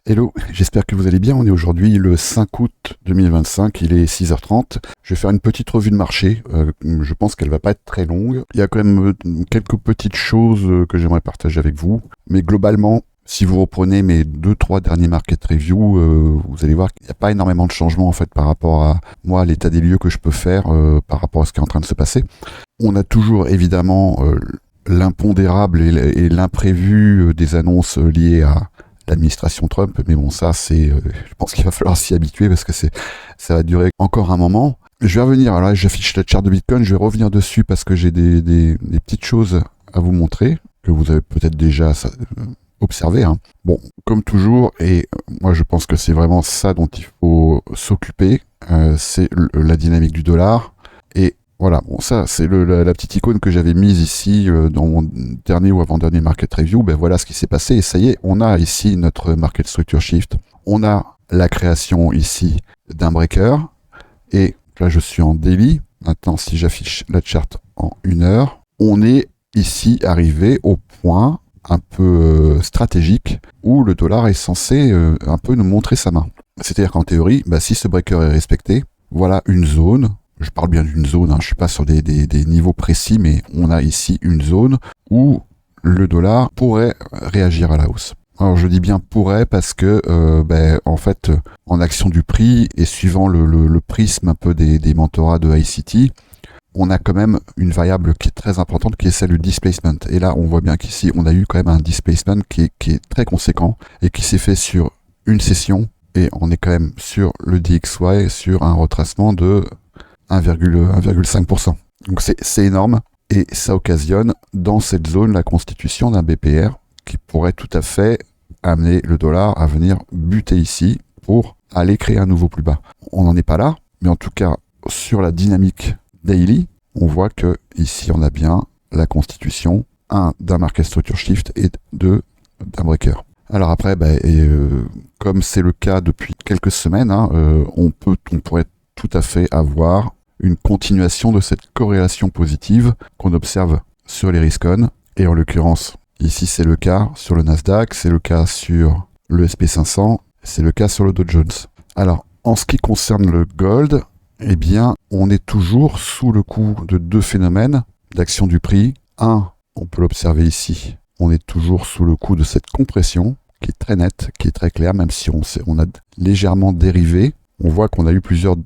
Hello, j'espère que vous allez bien. On est aujourd'hui le 5 août 2025, il est 6h30. Je vais faire une petite revue de marché. Je pense qu'elle va pas être très longue. Il y a quand même quelques petites choses que j'aimerais partager avec vous. Mais globalement, si vous reprenez mes 2-3 derniers market reviews, vous allez voir qu'il n'y a pas énormément de changements en fait par rapport à moi, l'état des lieux que je peux faire par rapport à ce qui est en train de se passer. On a toujours évidemment l'impondérable et l'imprévu des annonces liées à l'administration Trump, mais bon, ça, je pense qu'il va falloir s'y habituer parce que ça va durer encore un moment. Je vais revenir, alors là, j'affiche la charte de Bitcoin, je vais revenir dessus parce que j'ai des petites choses à vous montrer, que vous avez peut-être déjà observé, hein. Bon, comme toujours, et moi je pense que c'est vraiment ça dont il faut s'occuper, c'est la dynamique du dollar. Et voilà, bon, ça, c'est la petite icône que j'avais mise ici dans mon dernier ou avant-dernier market review. Ben voilà ce qui s'est passé. Et ça y est, on a ici notre market structure shift. On a la création ici d'un breaker. Et là, je suis en daily. Maintenant, si j'affiche la charte en 1 heure, on est ici arrivé au point un peu stratégique où le dollar est censé un peu nous montrer sa main. C'est-à-dire qu'en théorie, ben, si ce breaker est respecté, voilà une zone. Je parle bien d'une zone, hein, je ne suis pas sur des niveaux précis, mais on a ici une zone où le dollar pourrait réagir à la hausse. Alors je dis bien pourrait parce que en fait, en action du prix et suivant le prisme un peu des mentorats de ICT, on a quand même une variable qui est très importante qui est celle du displacement. Et là, on voit bien qu'ici, on a eu quand même un displacement qui est très conséquent et qui s'est fait sur une session. Et on est quand même sur le DXY sur un retracement de 1,5%. Donc c'est énorme et ça occasionne dans cette zone la constitution d'un BPR qui pourrait tout à fait amener le dollar à venir buter ici pour aller créer un nouveau plus bas. On n'en est pas là, mais en tout cas sur la dynamique daily, on voit que ici on a bien la constitution d'un market structure shift et d'un breaker. Alors après, comme c'est le cas depuis quelques semaines, hein, on pourrait tout à fait avoir une continuation de cette corrélation positive qu'on observe sur les risk-on. Et en l'occurrence, ici c'est le cas sur le Nasdaq, c'est le cas sur le SP500, c'est le cas sur le Dow Jones. Alors, en ce qui concerne le gold, eh bien, on est toujours sous le coup de deux phénomènes d'action du prix. Un, on peut l'observer ici, on est toujours sous le coup de cette compression qui est très nette, qui est très claire, même si on a légèrement dérivé. On voit qu'on a eu plusieurs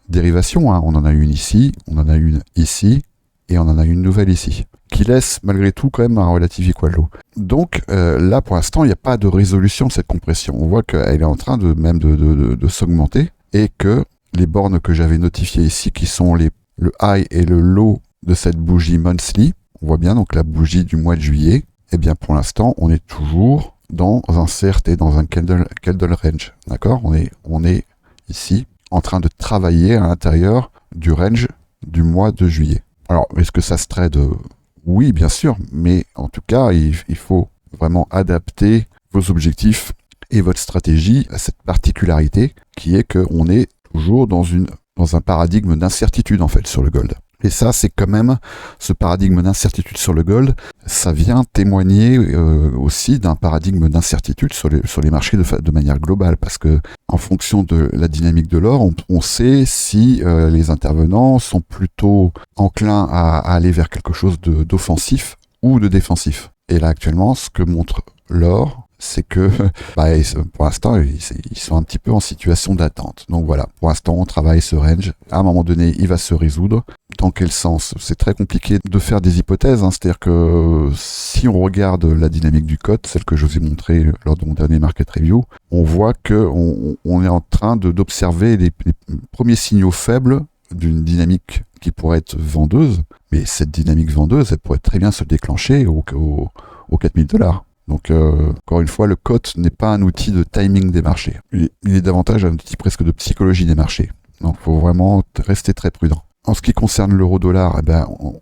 dérivation, hein. On en a une ici, on en a une ici, et on en a une nouvelle ici, qui laisse malgré tout quand même un relative equal low. Donc là pour l'instant il n'y a pas de résolution de cette compression, on voit qu'elle est en train de s'augmenter, et que les bornes que j'avais notifiées ici, qui sont le high et le low de cette bougie monthly, on voit bien donc la bougie du mois de juillet, et bien pour l'instant on est toujours dans un CRT, dans un candle range, d'accord, on est ici en train de travailler à l'intérieur du range du mois de juillet. Alors, est-ce que ça se trade? Oui, bien sûr, mais en tout cas, il faut vraiment adapter vos objectifs et votre stratégie à cette particularité qui est qu'on est toujours dans un paradigme d'incertitude en fait sur le gold. Et ça, c'est quand même ce paradigme d'incertitude sur le gold, ça vient témoigner aussi d'un paradigme d'incertitude sur les marchés de manière globale, parce que en fonction de la dynamique de l'or, on sait si les intervenants sont plutôt enclins à aller vers quelque chose d'offensif ou de défensif. Et là, actuellement, ce que montre l'or, c'est que pour l'instant, ils sont un petit peu en situation d'attente. Donc voilà, pour l'instant, on travaille ce range. À un moment donné, il va se résoudre. Dans quel sens? C'est très compliqué de faire des hypothèses, hein. C'est-à-dire que si on regarde la dynamique du COT, celle que je vous ai montrée lors de mon dernier market review, on voit qu'on est en train d'observer les premiers signaux faibles d'une dynamique qui pourrait être vendeuse. Mais cette dynamique vendeuse, elle pourrait très bien se déclencher aux $4000. Donc, encore une fois, le COT n'est pas un outil de timing des marchés. Il est davantage un outil presque de psychologie des marchés. Donc, il faut vraiment rester très prudent. En ce qui concerne l'euro-dollar,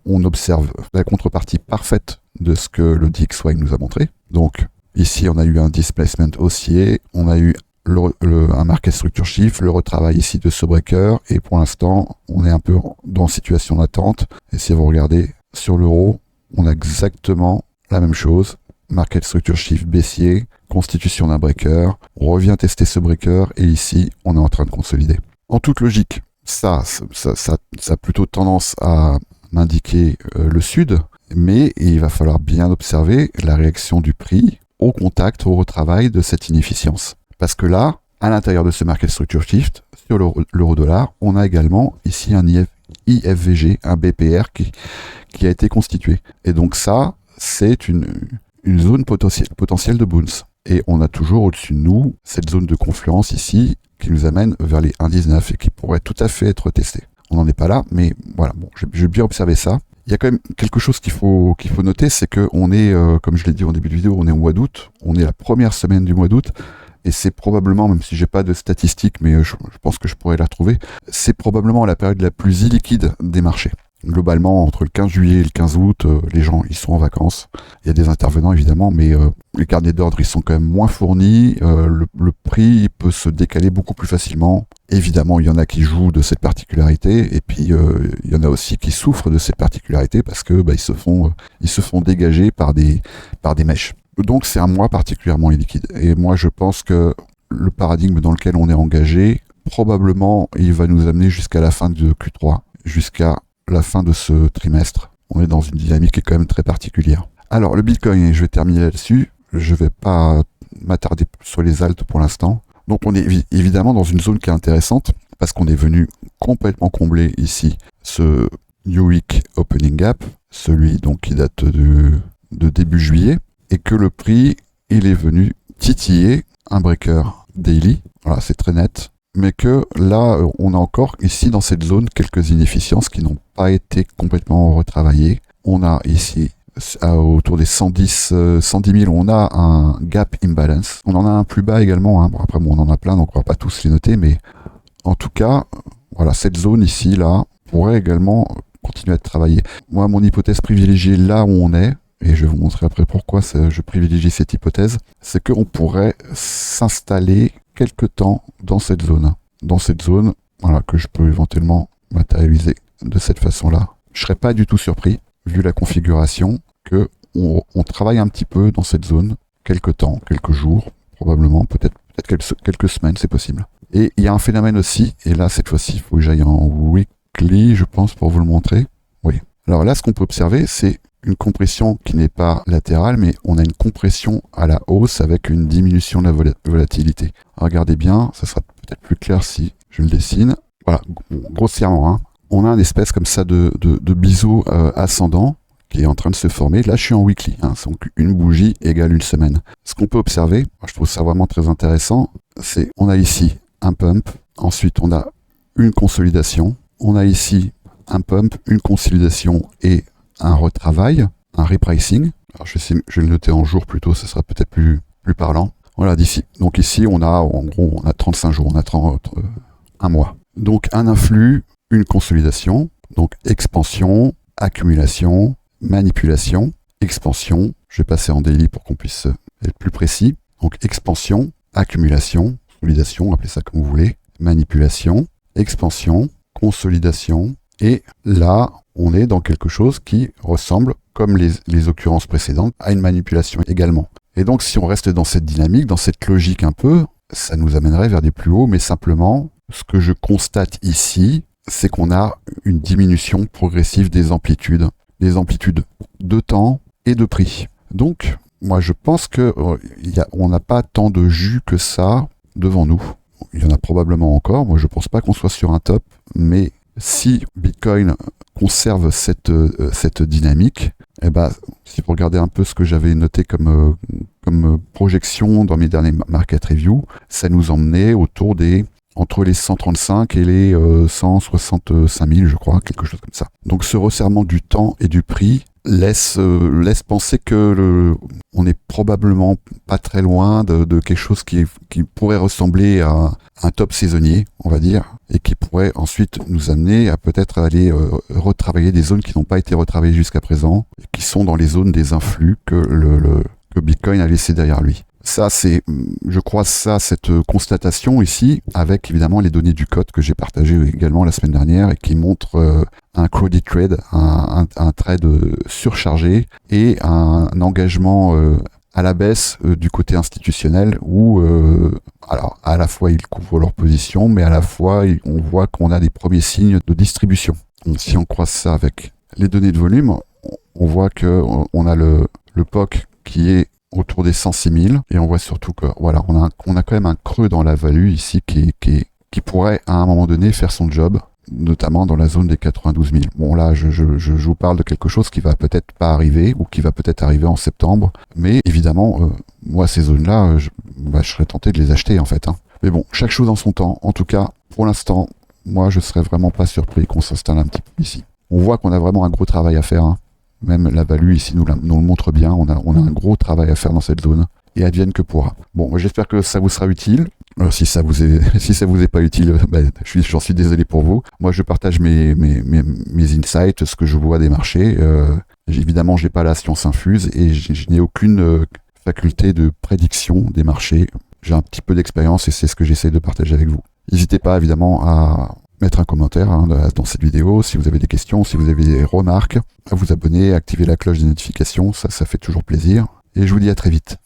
on observe la contrepartie parfaite de ce que le DXY nous a montré. Donc, ici, on a eu un displacement haussier, on a eu un market structure shift, le retravail ici de ce breaker, et pour l'instant, on est un peu dans situation d'attente. Et si vous regardez sur l'euro, on a exactement la même chose. market structure shift baissier, constitution d'un breaker, on revient tester ce breaker et ici on est en train de consolider. En toute logique, ça a plutôt tendance à m'indiquer le sud, mais il va falloir bien observer la réaction du prix au contact, au retravail de cette inefficience. Parce que là, à l'intérieur de ce market structure shift, sur l'euro-dollar, on a également ici un IFVG, un BPR qui a été constitué. Et donc ça, c'est une zone potentielle de bounce. Et on a toujours au-dessus de nous cette zone de confluence ici qui nous amène vers les 1,19 et qui pourrait tout à fait être testée. On n'en est pas là, mais voilà, bon, j'ai bien observé ça. Il y a quand même quelque chose qu'il faut noter, c'est qu'on est, comme je l'ai dit au début de vidéo, on est au mois d'août, on est la première semaine du mois d'août, et c'est probablement, même si j'ai pas de statistiques, mais je pense que je pourrais la retrouver, c'est probablement la période la plus illiquide des marchés. Globalement, entre le 15 juillet et le 15 août, les gens ils sont en vacances. Il y a des intervenants évidemment, mais les carnets d'ordre ils sont quand même moins fournis. Le prix peut se décaler beaucoup plus facilement. Évidemment, il y en a qui jouent de cette particularité, et puis il y en a aussi qui souffrent de cette particularité parce que ils se font dégager par des mèches. Donc c'est un mois particulièrement illiquide. Et moi je pense que le paradigme dans lequel on est engagé, probablement il va nous amener jusqu'à la fin de Q3, jusqu'à la fin de ce trimestre. On est dans une dynamique qui est quand même très particulière. Alors le Bitcoin, et je vais terminer là-dessus, je vais pas m'attarder sur les altes pour l'instant. Donc on est évidemment dans une zone qui est intéressante parce qu'on est venu complètement combler ici ce New Week Opening Gap, celui donc qui date de début juillet, et que le prix il est venu titiller un breaker daily. Voilà, c'est très net. Mais que là, on a encore ici dans cette zone quelques inefficiences qui n'ont pas été complètement retravaillées. On a ici autour des 110 000, on a un gap imbalance. On en a un plus bas également. Hein. Bon, après, on en a plein, donc on va pas tous les noter, mais en tout cas, voilà, cette zone ici, là, pourrait également continuer à être travaillée. Moi, mon hypothèse privilégiée là où on est, et je vais vous montrer après pourquoi je privilégie cette hypothèse, c'est qu'on pourrait s'installer quelque temps dans cette zone. Dans cette zone, voilà, que je peux éventuellement matérialiser de cette façon-là. Je serais pas du tout surpris, vu la configuration, que on travaille un petit peu dans cette zone, quelques temps, quelques jours, probablement, peut-être quelques semaines, c'est possible. Et il y a un phénomène aussi, et là, cette fois-ci, il faut que j'aille en weekly, je pense, pour vous le montrer. Oui. Alors là, ce qu'on peut observer, c'est une compression qui n'est pas latérale, mais on a une compression à la hausse avec une diminution de la volatilité. Regardez bien, ça sera peut-être plus clair si je le dessine. Voilà, grossièrement, hein. On a une espèce comme ça de biseau ascendant qui est en train de se former. Là, je suis en weekly, hein, donc une bougie égale une semaine. Ce qu'on peut observer, je trouve ça vraiment très intéressant, c'est on a ici un pump, ensuite on a une consolidation, on a ici un pump, une consolidation et un retravail, un repricing. Alors je vais le noter en jours plutôt, ça sera peut-être plus parlant. Voilà, d'ici. Donc ici, on a, en gros, on a 35 jours, on a un mois. Donc un influx, une consolidation, donc expansion, accumulation, manipulation, expansion. Je vais passer en daily pour qu'on puisse être plus précis. Donc expansion, accumulation, consolidation, appelez ça comme vous voulez, manipulation, expansion, consolidation, et là, on est dans quelque chose qui ressemble, comme les occurrences précédentes, à une manipulation également. Et donc, si on reste dans cette dynamique, dans cette logique un peu, ça nous amènerait vers des plus hauts, mais simplement, ce que je constate ici, c'est qu'on a une diminution progressive des amplitudes de temps et de prix. Donc, moi, je pense que on n'a pas tant de jus que ça devant nous. Il y en a probablement encore. Moi, je pense pas qu'on soit sur un top, mais si Bitcoin conserve cette dynamique, eh ben, si vous regardez un peu ce que j'avais noté comme projection dans mes derniers market review, ça nous emmenait entre les 135 et les 165 000, je crois, quelque chose comme ça. Donc ce resserrement du temps et du prix laisse penser que on est probablement pas très loin de quelque chose qui pourrait ressembler à un top saisonnier, on va dire, et qui pourrait ensuite nous amener à peut-être aller retravailler des zones qui n'ont pas été retravaillées jusqu'à présent, et qui sont dans les zones des influx que Bitcoin a laissé derrière lui. Ça, c'est, je crois, cette constatation ici, avec évidemment les données du code que j'ai partagé également la semaine dernière et qui montre un crowded trade, un trade surchargé et un engagement à la baisse du côté institutionnel où alors à la fois ils couvrent leur position, mais à la fois on voit qu'on a des premiers signes de distribution. Donc, si on croise ça avec les données de volume, on voit que on a le POC qui est autour des 106 000 et on voit surtout que voilà, on a quand même un creux dans la value ici qui pourrait à un moment donné faire son job, notamment dans la zone des 92 000. Bon là, je vous parle de quelque chose qui va peut-être pas arriver ou qui va peut-être arriver en septembre, mais évidemment, moi ces zones-là, je serais tenté de les acheter en fait. Hein. Mais bon, chaque chose en son temps. En tout cas, pour l'instant, moi je serais vraiment pas surpris qu'on s'installe un petit peu ici. On voit qu'on a vraiment un gros travail à faire. Hein. Même la value ici nous le montre bien. On a un gros travail à faire dans cette zone. Et advienne que pourra. Bon, j'espère que ça vous sera utile. Si ça vous est pas utile, j'en suis désolé pour vous. Moi, je partage mes insights, ce que je vois des marchés. Évidemment, j'ai pas la science infuse et je n'ai aucune faculté de prédiction des marchés. J'ai un petit peu d'expérience et c'est ce que j'essaie de partager avec vous. N'hésitez pas évidemment à mettre un commentaire dans cette vidéo si vous avez des questions, si vous avez des remarques, à vous abonner, à activer la cloche des notifications, ça fait toujours plaisir. Et je vous dis à très vite.